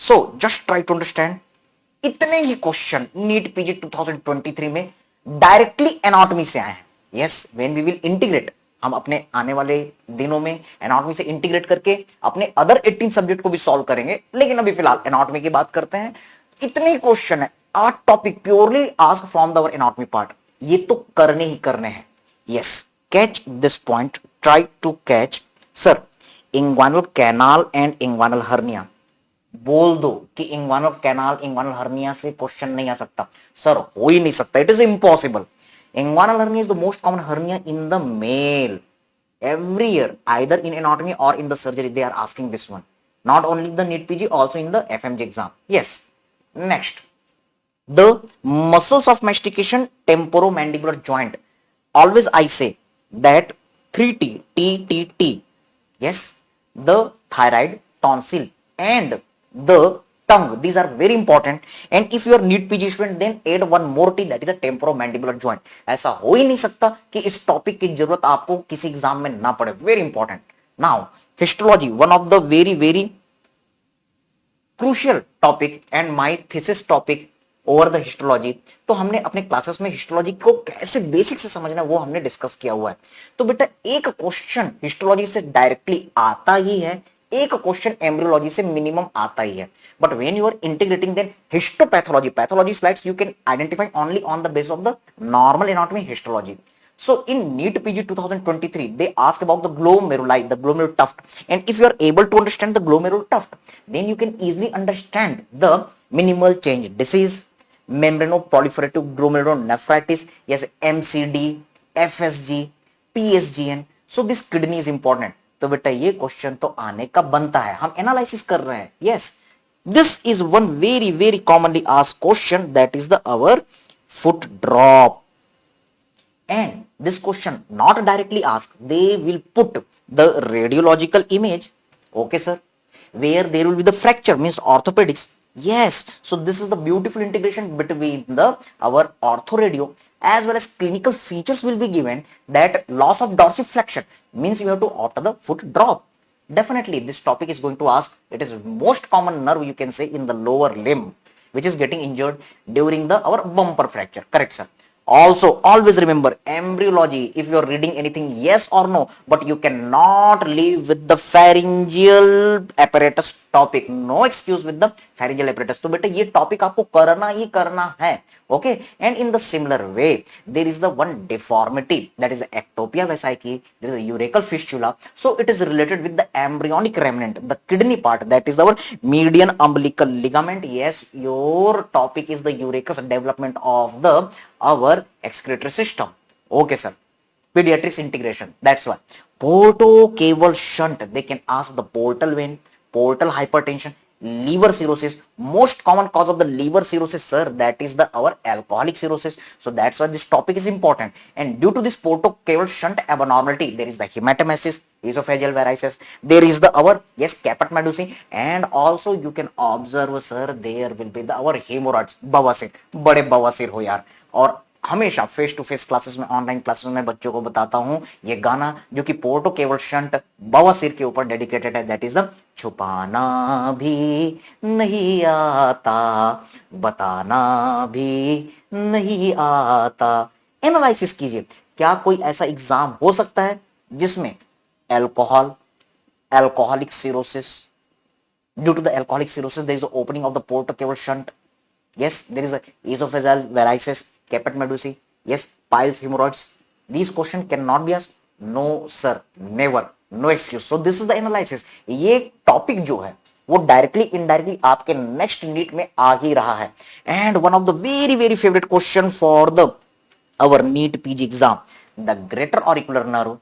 So just try to understand, इतने ही question NEET PG 2023 में डायरेक्टली एनाटॉमी से आए हैं। Yes, when we will integrate, हम अपने आने वाले दिनों में एनाटॉमी से इंटीग्रेट करके अपने अदर 18 सब्जेक्ट को भी सॉल्व करेंगे, लेकिन अभी फिलहाल एनाटॉमी की बात करते हैं। इतने ही क्वेश्चन है, 8 topic purely ask from the anatomy part, ये तो करने ही करने हैं। Yes, catch this point, try to catch. Sir, inguinal canal and inguinal hernia, बोल दो कि इंग्वानल कैनाल इंग्वानल हर्निया से क्वेश्चन नहीं आ सकता। सर, हो ही नहीं सकता, it is impossible. Inguinal hernia is the most common hernia in the male. Every year, either in anatomy or in the surgery, they are asking this one. Not only the NEET PG, also in the FMG exam. Yes. Next, the muscles of mastication, temporomandibular joint. Always I say that 3T, T, T, T. Yes, the thyroid, tonsil, and the tongue. These are very important. And if you are NEET PG student, then add one more T, that is a temporomandibular joint. ऐसा हो ही नहीं सकता कि इस topic की जरूरत आपको किसी एग्जाम में ना पड़े। Very important. Now histology, one of the very very crucial topic and my thesis topic over the histology. तो हमने अपने क्लासेस में हिस्टोलॉजी को कैसे बेसिक से समझना वो हमने डिस्कस किया हुआ है। तो बेटा, एक क्वेश्चन हिस्टोलॉजी से डायरेक्टली आता ही है, एक क्वेश्चन एम्ब्रियोलॉजी से मिनिमम आता ही है। But when you are integrating then histopathology, pathology slides, you can identify only on the base of the normal anatomy histology. So in NEET PG 2023, they ask about the glomeruli, the glomerular tuft. And if you are able to understand the glomerular tuft, then you can easily understand the minimal change disease, membranoproliferative glomerulonephritis, yes, MCD, FSG, PSGN. So this kidney is important. तो बेटा ये question तो आने का बनता है, हम analysis कर रहे हैं. Yes, this is one very very commonly asked question, that is the our foot drop. And this question not directly asked, they will put the radiological image, okay sir, where there will be the fracture, means orthopedics. Yes, so this is the beautiful integration between the our orthoradio as well as clinical features will be given, that loss of dorsiflexion means you have to opt the foot drop. Definitely this topic is going to ask, it is most common nerve you can say in the lower limb which is getting injured during the our bumper fracture, correct sir. Also always remember embryology, if you are reading anything, yes or no, but you cannot leave with the pharyngeal apparatus topic, no excuse with the pharyngeal apparatus. तो बेटा ये topic आपको करना ही करना है, okay. And in the similar way there is the one deformity, that is the ectopia vesicae, there is a urachal fistula, so it is related with the embryonic remnant, the kidney part, that is our median umbilical ligament. Yes, your topic is the urachus development of the our excretory system, okay sir. Pediatrics integration, that's why portocaval shunt, they can ask the portal vein, portal hypertension, liver cirrhosis. Most common cause of the liver cirrhosis sir, that is the our alcoholic cirrhosis. So that's why this topic is important. And due to this portocaval shunt abnormality, there is the hematemesis, esophageal varices, there is the our yes caput medusae, and also you can observe sir, there will be the our hemorrhoids, bawasir, बड़े बवासीर हो यार. और हमेशा face to face classes में, online classes में बच्चों को बताता हूं ये गाना जो कि पोर्टोकेवल शंट बवासीर के ऊपर डेडिकेटेड है, दैट इज द छुपाना भी नहीं आता, बताना भी नहीं आता. एनालिसिस कीजिए, क्या कोई ऐसा एग्जाम हो सकता है जिसमें alcohol, alcoholic cirrhosis, due to the alcoholic cirrhosis there is the opening of the portocaval shunt, yes, there is a esophageal varices, caput medusae, yes, piles, hemorrhoids. These questions cannot be asked, no sir, never, no excuse. So this is the analysis. ये topic जो है वो directly indirectly आपके next NEET में आ ही रहा है. And one of the very very favourite question for the our NEET PG exam, the greater auricular nerve.